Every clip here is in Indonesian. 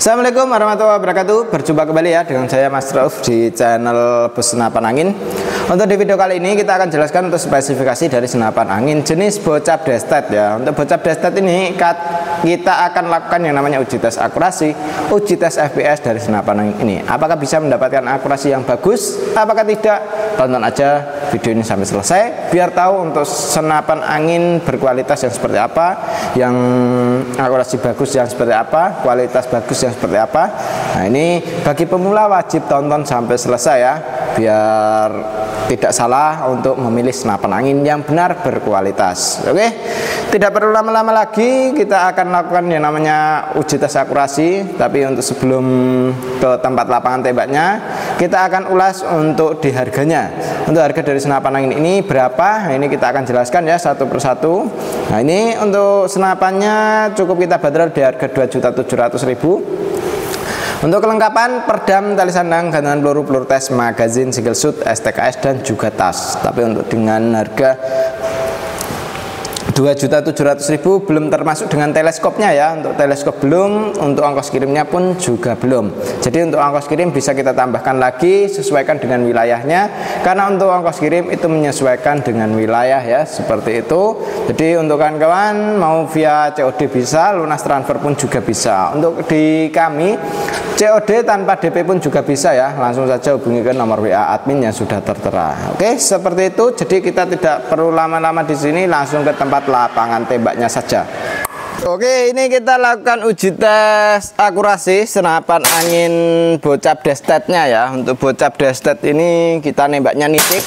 Assalamualaikum warahmatullahi wabarakatuh. Berjumpa kembali ya dengan saya Mas Rauf di channel Bus Senapan Angin. Untuk di video kali ini kita akan jelaskan untuk spesifikasi dari senapan angin jenis bocap destet ya. Untuk bocap destet ini kita akan lakukan yang namanya uji tes akurasi, uji tes FPS dari senapan angin ini. Apakah bisa mendapatkan akurasi yang bagus? Apakah tidak? Tonton aja video ini sampai selesai biar tahu untuk senapan angin berkualitas yang seperti apa, yang akurasi bagus yang seperti apa, kualitas bagus yang seperti apa. Nah, ini bagi pemula wajib tonton sampai selesai ya, biar tidak salah untuk memilih senapan angin yang benar berkualitas. Oke, tidak perlu lama-lama lagi, kita akan lakukan yang namanya uji tes akurasi. Tapi untuk sebelum ke tempat lapangan tembaknya, kita akan ulas untuk di harganya. Untuk harga dari senapan angin ini berapa? Nah, ini kita akan jelaskan ya satu persatu. Nah, ini untuk senapannya cukup kita bandrol di harga 2.700.000. Untuk kelengkapan perdam, tali sandang, gantungan peluru, peluru tes, magazin, single shoot, STKS dan juga tas. Tapi untuk dengan harga 2.700.000 belum termasuk dengan teleskopnya ya. Untuk teleskop belum, untuk ongkos kirimnya pun juga belum. Jadi untuk ongkos kirim bisa kita tambahkan lagi, sesuaikan dengan wilayahnya. Karena untuk ongkos kirim itu menyesuaikan dengan wilayah ya, seperti itu. Jadi untuk kawan-kawan mau via COD bisa, lunas transfer pun juga bisa. Untuk di kami COD tanpa DP pun juga bisa ya. Langsung saja hubungi ke nomor WA admin yang sudah tertera. Oke, seperti itu. Jadi kita tidak perlu lama-lama di sini, langsung ke tempat lapangan tembaknya saja. Oke, ini kita lakukan uji tes akurasi senapan angin bocap destetnya ya. Untuk bocap destet ini kita nembaknya nitik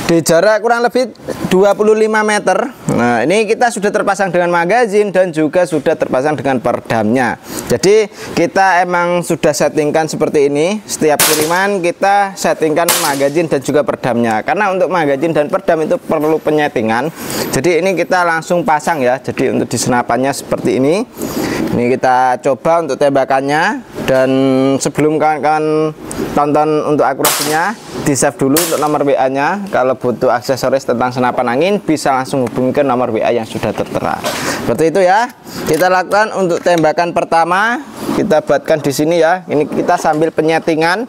di jarak kurang lebih 25 meter. Nah, ini kita sudah terpasang dengan magazin dan juga sudah terpasang dengan perdamnya. Jadi kita emang sudah settingkan seperti ini. Setiap kiriman kita settingkan magazin dan juga perdamnya. Karena untuk magazin dan perdam itu perlu penyetingan. Jadi ini kita langsung pasang ya. Jadi untuk di senapannya seperti ini. Ini kita coba untuk tembakannya. Dan sebelum kawan-kawan tonton untuk akurasinya, di save dulu untuk nomor WA nya. Kalau butuh aksesoris tentang senapan angin bisa langsung hubungi ke nomor WA yang sudah tertera. Seperti itu ya. Kita lakukan untuk tembakan pertama. Kita buatkan di sini ya. Ini kita sambil penyetingan.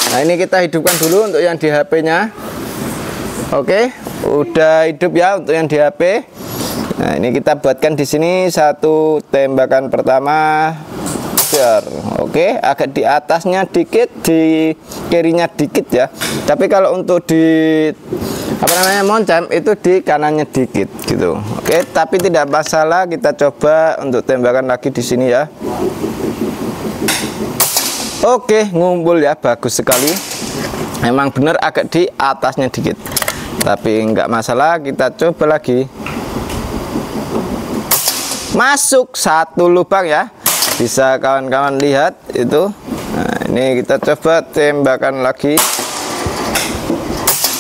Nah, ini kita hidupkan dulu untuk yang di HP nya. Oke, udah hidup ya untuk yang di HP. Nah, ini kita buatkan di sini satu tembakan pertama. Oke, agak di atasnya dikit, di kirinya dikit ya. Tapi kalau untuk di moncam itu di kanannya dikit gitu. Oke, tapi tidak masalah, kita coba untuk tembakan lagi di sini ya. Oke, ngumpul ya, bagus sekali. Memang benar agak di atasnya dikit. Tapi enggak masalah, kita coba lagi. Masuk satu lubang ya. Bisa kawan-kawan lihat itu. Nah, ini kita coba tembakan lagi.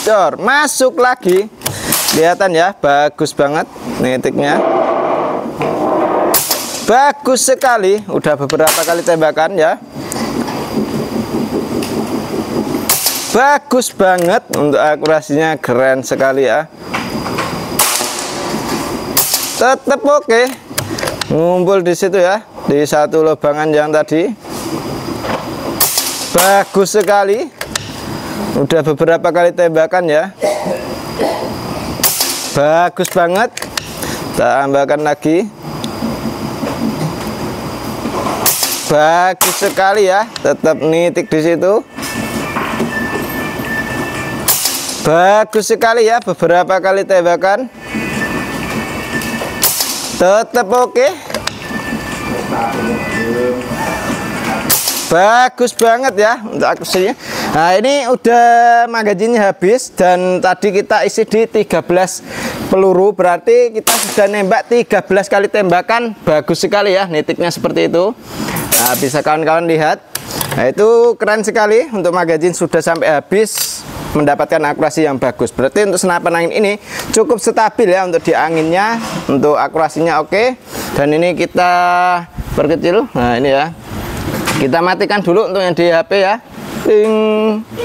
Cor, masuk lagi. Kelihatan ya, bagus banget nitiknya. Bagus sekali. Udah beberapa kali tembakan ya. Bagus banget, untuk akurasinya keren sekali ya. Tetap oke. Ngumpul di situ ya, di satu lubangan yang tadi. Bagus sekali. Udah beberapa kali tembakan ya. Bagus banget. Tambahkan lagi. Bagus sekali ya, tetap nitik di situ. Bagus sekali ya, beberapa kali tembakan. Tetap oke. Bagus banget ya untuk akurasinya. Nah, ini udah magazinnya habis. Dan tadi kita isi di 13 peluru. Berarti kita sudah nembak 13 kali tembakan. Bagus sekali ya, nitiknya seperti itu. Nah, bisa kawan-kawan lihat. Nah, itu keren sekali. Untuk magazin sudah sampai habis, mendapatkan akurasi yang bagus. Berarti untuk senapan angin ini cukup stabil ya untuk di anginnya. Untuk akurasinya oke. Dan ini kita perkecil. Nah, ini ya. Kita matikan dulu untuk yang di HP ya. Ting.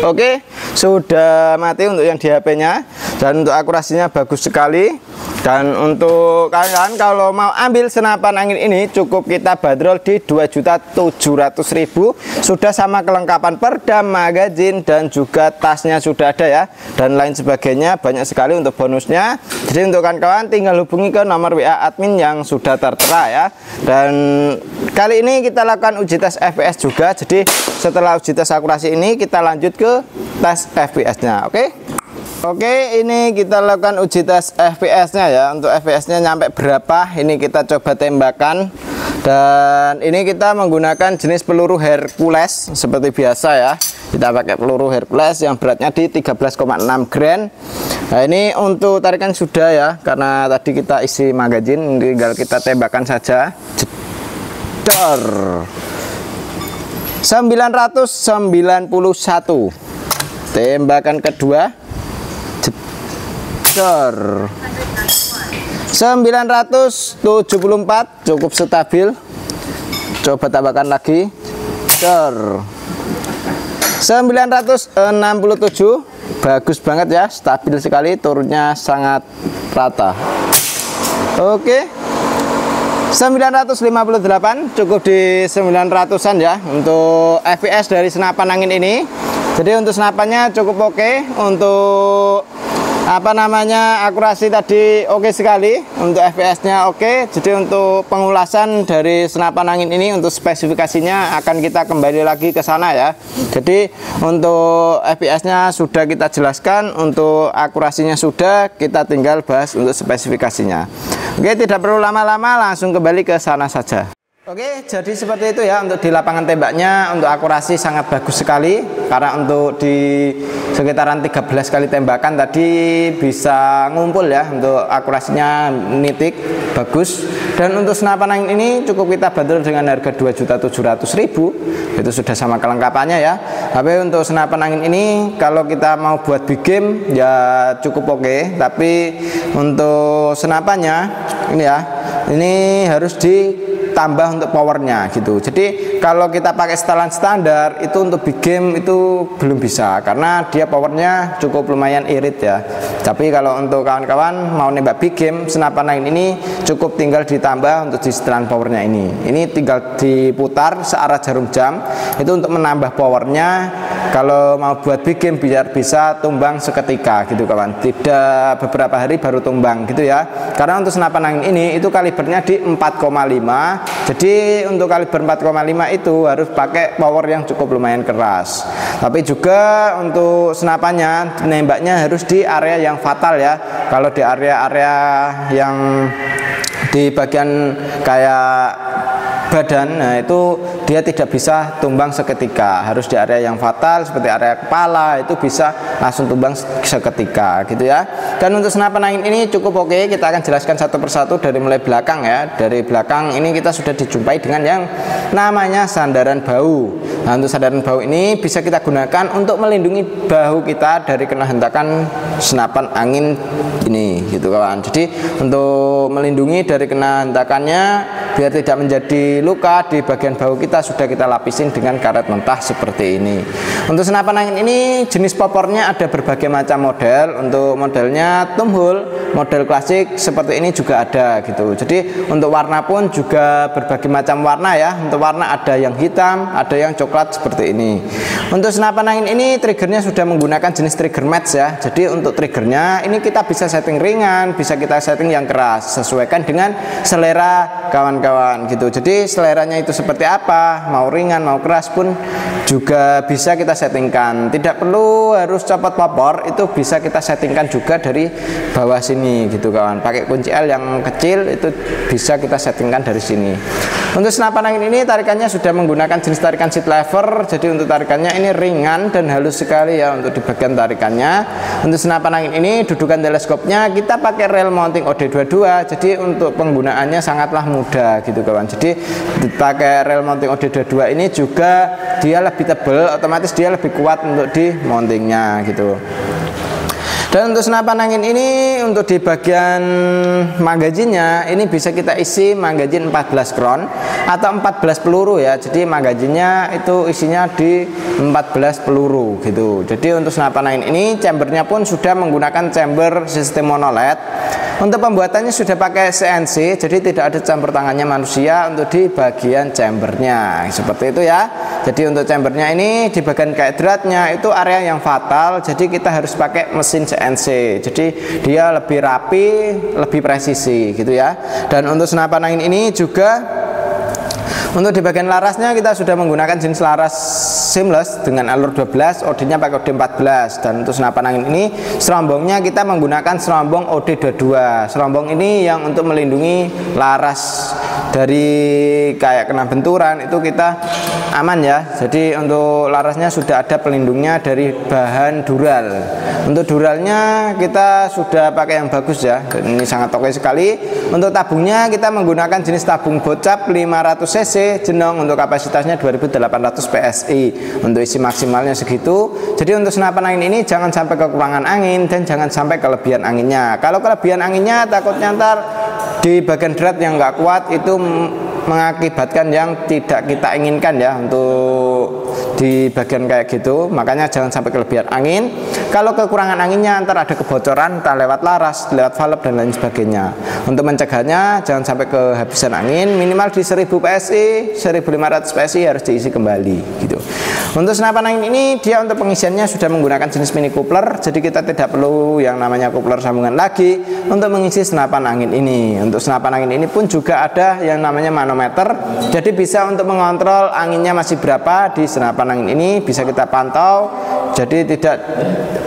Oke, sudah mati untuk yang di HP-nya. Dan untuk akurasinya bagus sekali. Dan untuk kalian kalau mau ambil senapan angin ini cukup kita bandrol di 2.700.000, sudah sama kelengkapan perdam, magazin, dan juga tasnya sudah ada ya, dan lain sebagainya, banyak sekali untuk bonusnya. Jadi untuk kawan-kawan tinggal hubungi ke nomor WA admin yang sudah tertera ya. Dan kali ini kita lakukan uji tes FPS juga. Jadi setelah uji tes akurasi ini kita lanjut ke tes FPS-nya. Oke, ini kita lakukan uji tes FPS-nya ya. Untuk FPS-nya nyampe berapa? Ini kita coba tembakan. Dan ini kita menggunakan jenis peluru Hercules seperti biasa ya. Kita pakai peluru Hercules yang beratnya di 13,6 gram. Nah, ini untuk tarikan sudah ya, karena tadi kita isi magazin, tinggal kita tembakan saja. Jedor. 991. Tembakan kedua. 974, cukup stabil. Coba tambahkan lagi. 967, bagus banget ya, stabil sekali, turunnya sangat rata. Oke, 958, cukup di 900-an ya untuk FPS dari senapan angin ini. Jadi untuk senapannya cukup oke. Untuk akurasi tadi oke sekali, untuk FPS-nya oke. Jadi untuk pengulasan dari senapan angin ini, untuk spesifikasinya akan kita kembali lagi ke sana ya. Jadi untuk FPS-nya sudah kita jelaskan, untuk akurasinya sudah, kita tinggal bahas untuk spesifikasinya. Oke, tidak perlu lama-lama, langsung kembali ke sana saja. Oke, jadi seperti itu ya untuk di lapangan tembaknya. Untuk akurasi sangat bagus sekali, karena untuk di sekitaran 13 kali tembakan tadi bisa ngumpul ya. Untuk akurasinya nitik, bagus. Dan untuk senapan angin ini cukup kita bandrol dengan harga 2.700.000. Itu sudah sama kelengkapannya ya. Tapi untuk senapan angin ini kalau kita mau buat big game ya cukup oke. Tapi untuk senapannya ini ya, ini harus ditambah untuk powernya gitu. Jadi kalau kita pakai setelan standar itu untuk big game itu belum bisa, karena dia powernya cukup lumayan irit ya. Tapi kalau untuk kawan-kawan mau nembak big game, senapan angin ini cukup tinggal ditambah untuk di setelan powernya ini. Ini tinggal diputar searah jarum jam itu untuk menambah powernya. Kalau mau buat big game biar bisa tumbang seketika gitu kawan, tidak beberapa hari baru tumbang gitu ya. Karena untuk senapan angin ini itu kalibernya di 4,5. Jadi untuk kaliber 4,5 itu harus pakai power yang cukup lumayan keras. Tapi juga untuk senapannya nembaknya harus di area yang fatal ya. Kalau di area-area yang di bagian kayak badan, nah itu dia tidak bisa tumbang seketika, harus di area yang fatal seperti area kepala, itu bisa langsung tumbang seketika gitu ya. Dan untuk senapan angin ini cukup oke. Kita akan jelaskan satu persatu dari mulai belakang ya. Dari belakang ini kita sudah dijumpai dengan yang namanya sandaran bahu. Nah, untuk sandaran bahu ini bisa kita gunakan untuk melindungi bahu kita dari kena hentakan senapan angin ini gitu kawan. Jadi untuk melindungi dari kena hentakannya biar tidak menjadi luka di bagian bahu kita, sudah kita lapisin dengan karet mentah seperti ini. Untuk senapan angin ini jenis popornya ada berbagai macam model. Untuk modelnya tumbul, model klasik seperti ini juga ada gitu. Jadi untuk warna pun juga berbagai macam warna ya. Untuk warna ada yang hitam, ada yang coklat seperti ini. Untuk senapan angin ini triggernya sudah menggunakan jenis trigger match ya. Jadi untuk triggernya ini kita bisa setting ringan, bisa kita setting yang keras, sesuaikan dengan selera kawan-kawan gitu. Jadi seleranya itu seperti apa, mau ringan mau keras pun juga bisa kita settingkan. Tidak perlu harus copot popor, itu bisa kita settingkan juga dari bawah sini gitu kawan. Pakai kunci L yang kecil itu bisa kita settingkan dari sini. Untuk senapan angin ini tarikannya sudah menggunakan jenis tarikan seat lever. Jadi untuk tarikannya ini ringan dan halus sekali ya untuk di bagian tarikannya. Untuk senapan angin ini dudukan teleskopnya kita pakai rail mounting OD22. Jadi untuk penggunaannya sangatlah mudah gitu kawan. Jadi pakai rail mounting OD22 ini juga dia lebih tebal, otomatis dia lebih kuat untuk di mountingnya gitu. Dan untuk senapan angin ini, untuk di bagian magazinnya ini bisa kita isi magazin 14 crown atau 14 peluru ya. Jadi magazinnya itu isinya di 14 peluru gitu. Jadi untuk senapan angin ini chambernya pun sudah menggunakan chamber sistem monoled. Untuk pembuatannya sudah pakai CNC, jadi tidak ada campur tangannya manusia untuk di bagian chambernya seperti itu ya. Jadi untuk chambernya ini di bagian kaedratnya itu area yang fatal, jadi kita harus pakai mesin CNC. Jadi dia lebih rapi, lebih presisi gitu ya. Dan untuk senapan angin ini juga untuk di bagian larasnya kita sudah menggunakan jenis laras seamless dengan alur 12, OD-nya pakai OD 14. Dan untuk senapan angin ini serombongnya kita menggunakan serombong OD 22. Serombong ini yang untuk melindungi laras dari kayak kena benturan itu kita aman ya. Jadi untuk larasnya sudah ada pelindungnya dari bahan dural. Untuk duralnya kita sudah pakai yang bagus ya. Ini sangat oke sekali. Untuk tabungnya kita menggunakan jenis tabung bocap 500 cc jenong, untuk kapasitasnya 2800 PSI, untuk isi maksimalnya segitu. Jadi untuk senapan angin ini jangan sampai kekurangan angin dan jangan sampai kelebihan anginnya. Kalau kelebihan anginnya takutnya ntar di bagian drat yang nggak kuat itu mengakibatkan yang tidak kita inginkan ya untuk di bagian kayak gitu. Makanya jangan sampai kelebihan angin. Kalau kekurangan anginnya antar ada kebocoran, entah lewat laras, lewat valve dan lain sebagainya. Untuk mencegahnya jangan sampai kehabisan angin, minimal di 1000 PSI, 1500 PSI harus diisi kembali gitu. Untuk senapan angin ini dia untuk pengisiannya sudah menggunakan jenis mini coupler, jadi kita tidak perlu yang namanya coupler sambungan lagi untuk mengisi senapan angin ini. Untuk senapan angin ini pun juga ada yang namanya manometer, jadi bisa untuk mengontrol anginnya masih berapa di senapan angin ini, bisa kita pantau. Jadi tidak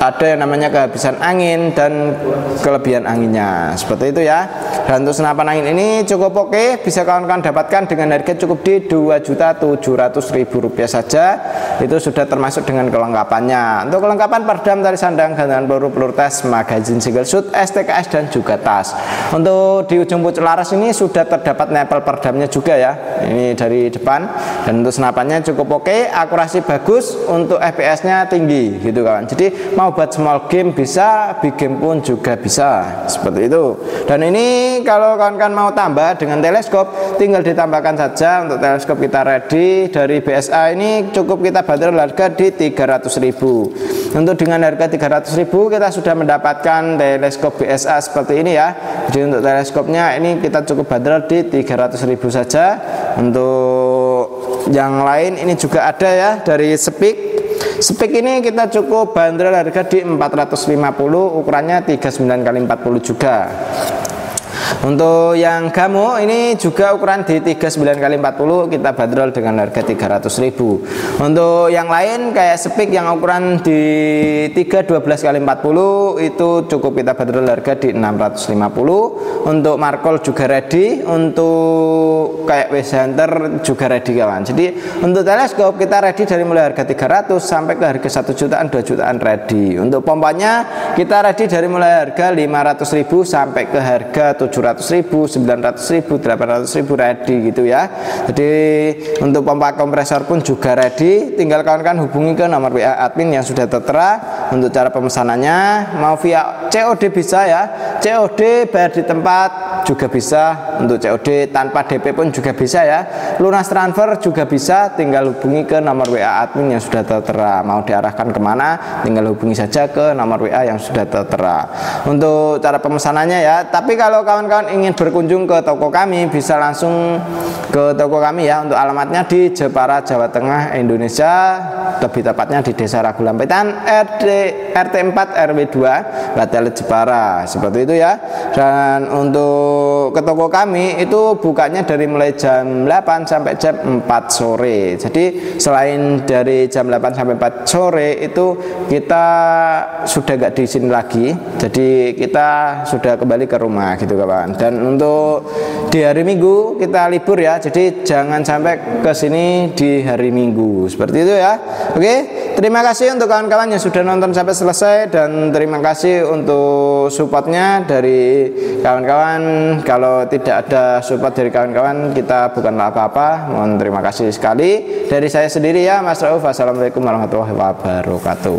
ada yang namanya kehabisan angin dan kelebihan anginnya seperti itu ya. Dan untuk senapan angin ini cukup oke, bisa kawan-kawan dapatkan dengan harga cukup di Rp2.700.000 saja. Itu sudah termasuk dengan kelengkapannya. Untuk kelengkapan perdam, tali sandang, gantungan peluru, peluru tes, magazin single shoot, STKS dan juga tas. Untuk di ujung pucuk laras ini sudah terdapat nepel perdamnya juga ya. Ini dari depan. Dan untuk senapannya cukup oke, akurasi bagus, untuk FPS-nya tinggi gitu kawan. Jadi mau buat small game bisa, big game pun juga bisa seperti itu. Dan ini kalau kawan-kawan mau tambah dengan teleskop, tinggal ditambahkan saja. Untuk teleskop kita ready dari BSA ini cukup kita bandrol harga di 300.000. Untuk dengan harga 300.000 kita sudah mendapatkan teleskop BSA seperti ini ya. Jadi untuk teleskopnya ini kita cukup bandrol di 300.000 saja. Untuk yang lain ini juga ada ya dari Speak. Speak ini kita cukup bandrol harga di 450, ukurannya 39x40 juga. Untuk yang Gamo ini juga ukuran di 39x40, kita bandrol dengan harga 300.000. Untuk yang lain kayak Speak yang ukuran di 312x40 itu cukup kita bandrol harga di 650. Untuk Markol juga ready, untuk kayak West Hunter juga ready kawan. Jadi untuk teleskop kita ready dari mulai harga 300 sampai ke harga 1 jutaan, 2 jutaan ready. Untuk pompanya kita ready dari mulai harga 500.000 sampai ke harga 700.000, 900.000, 800.000 ready gitu ya. Jadi untuk pompa kompresor pun juga ready. Tinggal kawan-kawan hubungi ke nomor WA admin yang sudah tertera. Untuk cara pemesanannya mau via COD bisa ya. COD bayar di tempat juga bisa. Untuk COD tanpa DP pun juga bisa ya. Lunas transfer juga bisa. Tinggal hubungi ke nomor WA admin yang sudah tertera. Mau diarahkan kemana, tinggal hubungi saja ke nomor WA yang sudah tertera. Untuk cara pemesanannya ya. Tapi kalau kawan-kawan ingin berkunjung ke toko kami, bisa langsung ke toko kami ya. Untuk alamatnya di Jepara, Jawa Tengah, Indonesia. Lebih tepatnya di Desa Ragulampetan, RT 4 RW 2, Batalet Jepara. Seperti itu ya. Dan untuk ke toko kami itu bukanya dari mulai jam 8 sampai jam 4 sore. Jadi selain dari jam 8 sampai 4 sore itu kita sudah nggak di sini lagi. Jadi kita sudah kembali ke rumah gitu kawan. Dan untuk di hari Minggu kita libur ya. Jadi jangan sampai ke sini di hari Minggu. Seperti itu ya. Oke, terima kasih untuk kawan-kawan yang sudah nonton sampai selesai, dan terima kasih untuk supportnya dari kawan-kawan. Kalau tidak ada support dari kawan-kawan, kita bukanlah apa-apa. Mohon terima kasih sekali dari saya sendiri ya, Mas Rauf. Assalamualaikum warahmatullahi wabarakatuh.